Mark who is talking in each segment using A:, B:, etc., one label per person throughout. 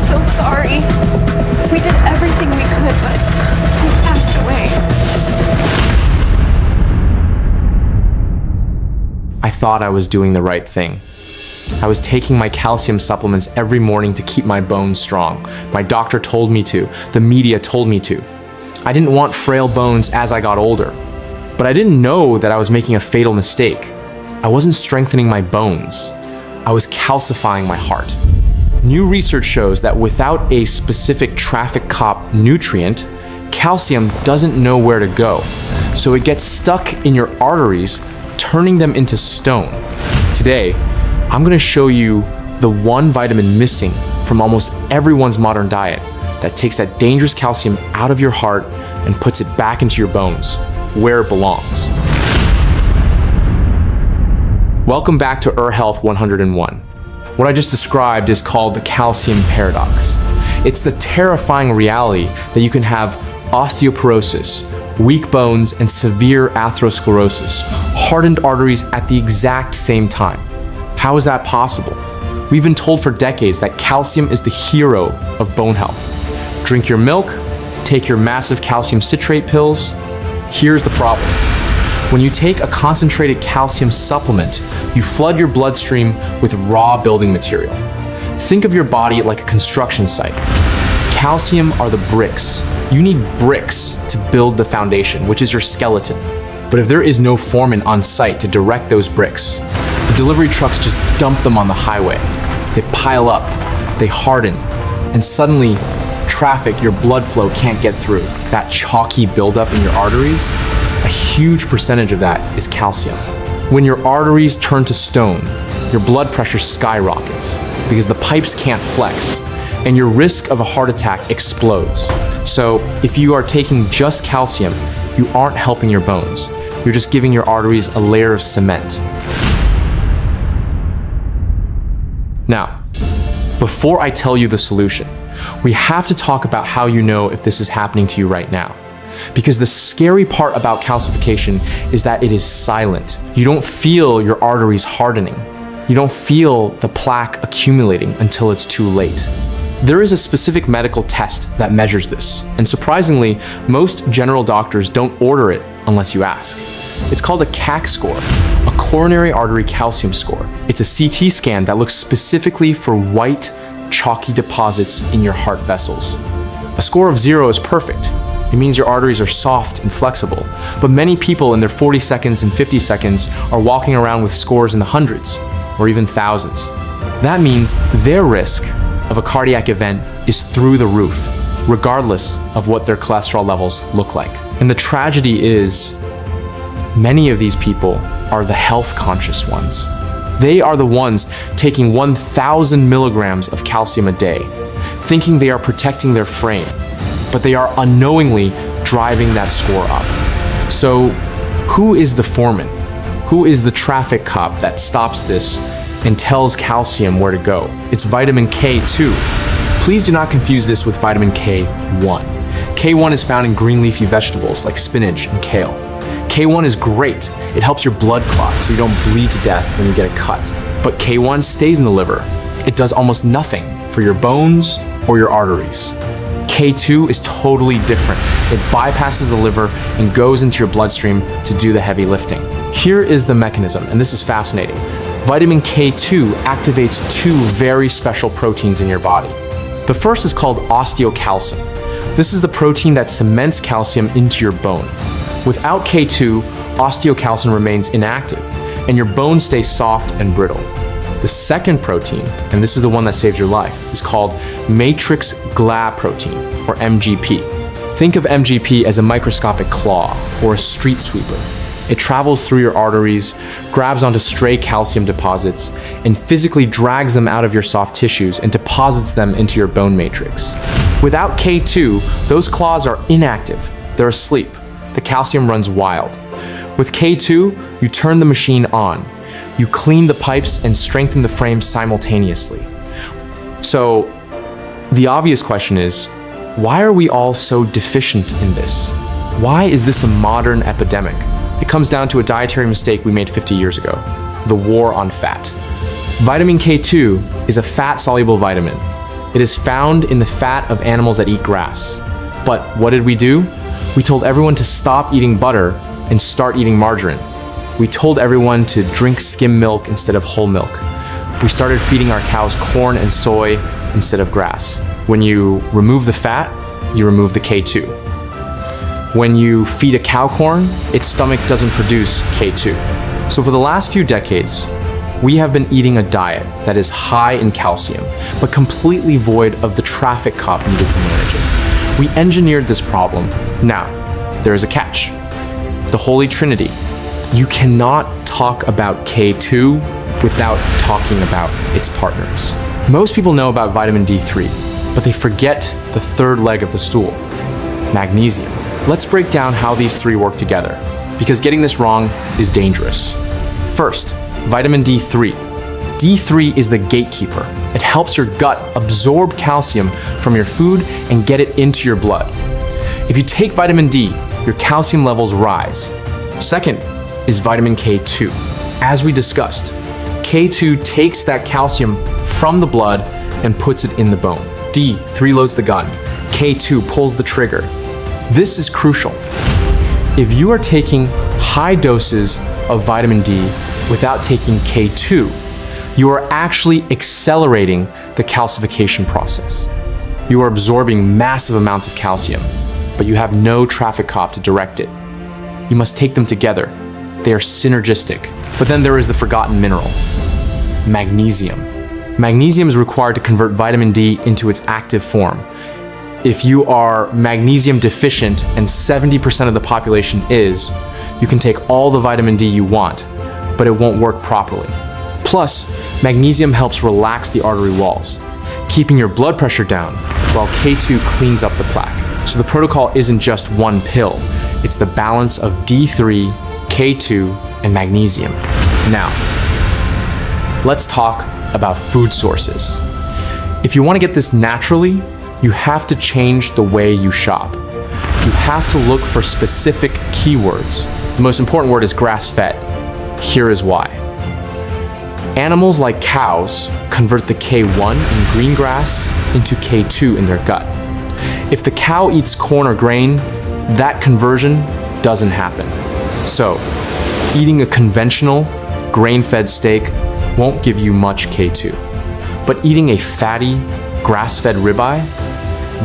A: so sorry. We did everything we could, but he's passed away.
B: I thought I was doing the right thing. I was taking my calcium supplements every morning to keep my bones strong. My doctor told me to. The media told me to. I didn't want frail bones as I got older. But I didn't know that I was making a fatal mistake. I wasn't strengthening my bones. I was calcifying my heart. New research shows that without a specific traffic cop nutrient, calcium doesn't know where to go. So it gets stuck in your arteries, turning them into stone. Today, I'm gonna show you the one vitamin missing from almost everyone's modern diet that takes that dangerous calcium out of your heart and puts it back into your bones, where it belongs. Welcome back to Health 101. What I just described is called the calcium paradox. It's the terrifying reality that you can have osteoporosis, weak bones, and severe atherosclerosis, hardened arteries at the exact same time. How is that possible? We've been told for decades that calcium is the hero of bone health. Drink your milk, take your massive calcium citrate pills. Here's the problem. When you take a concentrated calcium supplement, you flood your bloodstream with raw building material. Think of your body like a construction site. Calcium are the bricks. You need bricks to build the foundation, which is your skeleton. But if there is no foreman on site to direct those bricks, the delivery trucks just dump them on the highway. They pile up, they harden, and suddenly traffic, your blood flow can't get through. That chalky buildup in your arteries, a huge percentage of that is calcium. When your arteries turn to stone, your blood pressure skyrockets because the pipes can't flex, and your risk of a heart attack explodes. So if you are taking just calcium, you aren't helping your bones. You're just giving your arteries a layer of cement. Now, before I tell you the solution, we have to talk about how you know if this is happening to you right now. Because the scary part about calcification is that it is silent. You don't feel your arteries hardening. You don't feel the plaque accumulating until it's too late. There is a specific medical test that measures this, and surprisingly, most general doctors don't order it unless you ask. It's called a CAC score, a coronary artery calcium score. It's a CT scan that looks specifically for white, chalky deposits in your heart vessels. A score of 0 is perfect. It means your arteries are soft and flexible, but many people in their 40 seconds and 50 seconds are walking around with scores in the hundreds or even thousands. That means their risk of a cardiac event is through the roof, regardless of what their cholesterol levels look like. And the tragedy is, many of these people are the health conscious ones. They are the ones taking 1,000 milligrams of calcium a day, thinking they are protecting their frame, but they are unknowingly driving that score up. So who is the foreman? Who is the traffic cop that stops this and tells calcium where to go? It's vitamin K2. Please do not confuse this with vitamin K1. K1 is found in green leafy vegetables like spinach and kale. K1 is great. It helps your blood clot so you don't bleed to death when you get a cut. But K1 stays in the liver. It does almost nothing for your bones or your arteries. K2 is totally different. It bypasses the liver and goes into your bloodstream to do the heavy lifting. Here is the mechanism, and this is fascinating. Vitamin K2 activates two very special proteins in your body. The first is called osteocalcin. This is the protein that cements calcium into your bone. Without K2, osteocalcin remains inactive, and your bones stay soft and brittle. The second protein, and this is the one that saves your life, is called matrix Gla protein, or MGP. Think of MGP as a microscopic claw or a street sweeper. It travels through your arteries, grabs onto stray calcium deposits, and physically drags them out of your soft tissues and deposits them into your bone matrix. Without K2, those claws are inactive. They're asleep. The calcium runs wild. With K2, you turn the machine on. You clean the pipes and strengthen the frame simultaneously. So the obvious question is, why are we all so deficient in this? Why is this a modern epidemic? It comes down to a dietary mistake we made 50 years ago, the war on fat. Vitamin K2 is a fat-soluble vitamin. It is found in the fat of animals that eat grass. But what did we do? We told everyone to stop eating butter and start eating margarine. We told everyone to drink skim milk instead of whole milk. We started feeding our cows corn and soy instead of grass. When you remove the fat, you remove the K2. When you feed a cow corn, its stomach doesn't produce K2. So for the last few decades, we have been eating a diet that is high in calcium, but completely void of the traffic cop needed to manage it. We engineered this problem. Now, there is a catch. The Holy Trinity. You cannot talk about K2 without talking about its partners. Most people know about vitamin D3, but they forget the third leg of the stool, magnesium. Let's break down how these three work together, because getting this wrong is dangerous. First, vitamin D3. D3 is the gatekeeper. It helps your gut absorb calcium from your food and get it into your blood. If you take vitamin D, your calcium levels rise. Second is vitamin K2. As we discussed, K2 takes that calcium from the blood and puts it in the bone. D3 loads the gun. K2 pulls the trigger. This is crucial. If you are taking high doses of vitamin D without taking K2, you are actually accelerating the calcification process. You are absorbing massive amounts of calcium, but you have no traffic cop to direct it. You must take them together. They are synergistic. But then there is the forgotten mineral, magnesium. Magnesium is required to convert vitamin D into its active form. If you are magnesium deficient, and 70% of the population is, you can take all the vitamin D you want, but it won't work properly. Plus, magnesium helps relax the artery walls, keeping your blood pressure down, while K2 cleans up the plaque. So the protocol isn't just one pill, it's the balance of D3, K2, and magnesium. Now, let's talk about food sources. If you want to get this naturally, you have to change the way you shop. You have to look for specific keywords. The most important word is grass-fed. Here is why. Animals like cows convert the K1 in green grass into K2 in their gut. If the cow eats corn or grain, that conversion doesn't happen. So, eating a conventional, grain-fed steak won't give you much K2. But eating a fatty, grass-fed ribeye,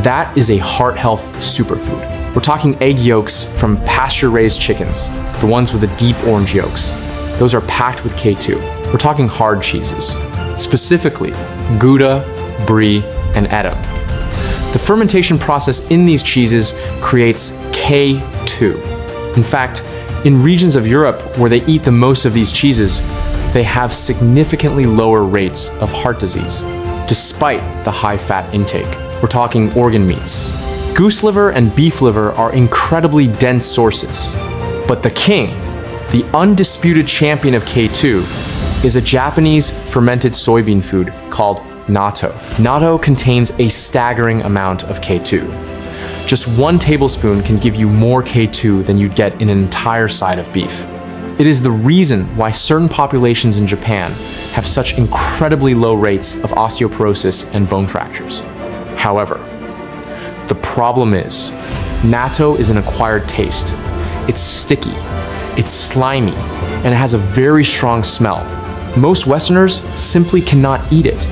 B: that is a heart health superfood. We're talking egg yolks from pasture-raised chickens, the ones with the deep orange yolks. Those are packed with K2. We're talking hard cheeses, specifically Gouda, Brie, and Edam. The fermentation process in these cheeses creates K2. In fact, in regions of Europe where they eat the most of these cheeses, they have significantly lower rates of heart disease, despite the high fat intake. We're talking organ meats. Goose liver and beef liver are incredibly dense sources. But the king, the undisputed champion of K2, is a Japanese fermented soybean food called natto. Natto contains a staggering amount of K2. Just 1 tablespoon can give you more K2 than you'd get in an entire side of beef. It is the reason why certain populations in Japan have such incredibly low rates of osteoporosis and bone fractures. However, the problem is, natto is an acquired taste. It's sticky, it's slimy, and it has a very strong smell. Most Westerners simply cannot eat it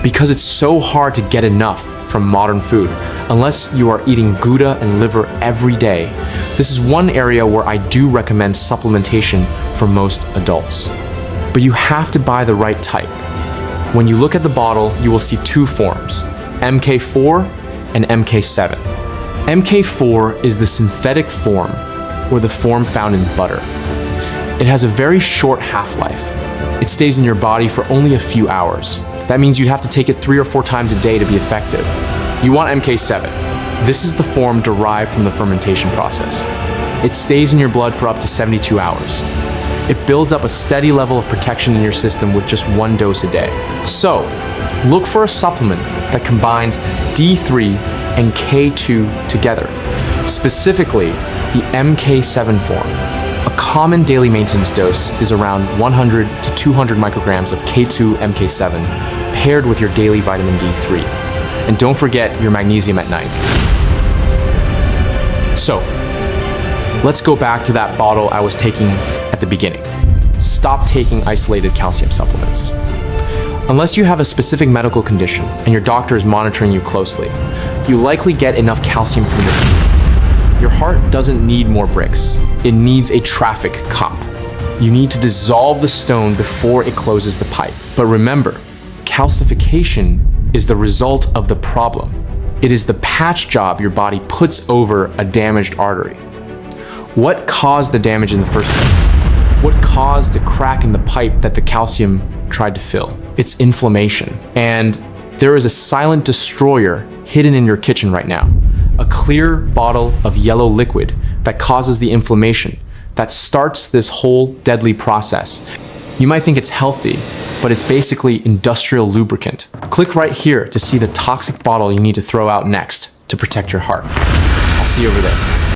B: because it's so hard to get enough from modern food unless you are eating Gouda and liver every day. This is one area where I do recommend supplementation for most adults. But you have to buy the right type. When you look at the bottle, you will see 2 forms, MK4 and MK7. MK4 is the synthetic form, or the form found in butter. It has a very short half-life. It stays in your body for only a few hours. That means you'd have to take it 3 or 4 times a day to be effective. You want MK7. This is the form derived from the fermentation process. It stays in your blood for up to 72 hours. It builds up a steady level of protection in your system with just 1 dose a day. So, Look for a supplement that combines D3 and K2 together, specifically the MK7 form. A common daily maintenance dose is around 100 to 200 micrograms of K2 MK7 paired with your daily vitamin D3. And don't forget your magnesium at night. So, let's go back to that bottle I was taking at the beginning. Stop taking isolated calcium supplements. Unless you have a specific medical condition and your doctor is monitoring you closely, you likely get enough calcium from your food. Your heart doesn't need more bricks. It needs a traffic cop. You need to dissolve the stone before it closes the pipe. But remember, calcification is the result of the problem. It is the patch job your body puts over a damaged artery. What caused the damage in the first place? What caused the crack in the pipe that the calcium tried to fill? It's inflammation. And there is a silent destroyer hidden in your kitchen right now. A clear bottle of yellow liquid that causes the inflammation, that starts this whole deadly process. You might think it's healthy, but it's basically industrial lubricant. Click right here to see the toxic bottle you need to throw out next to protect your heart. I'll see you over there.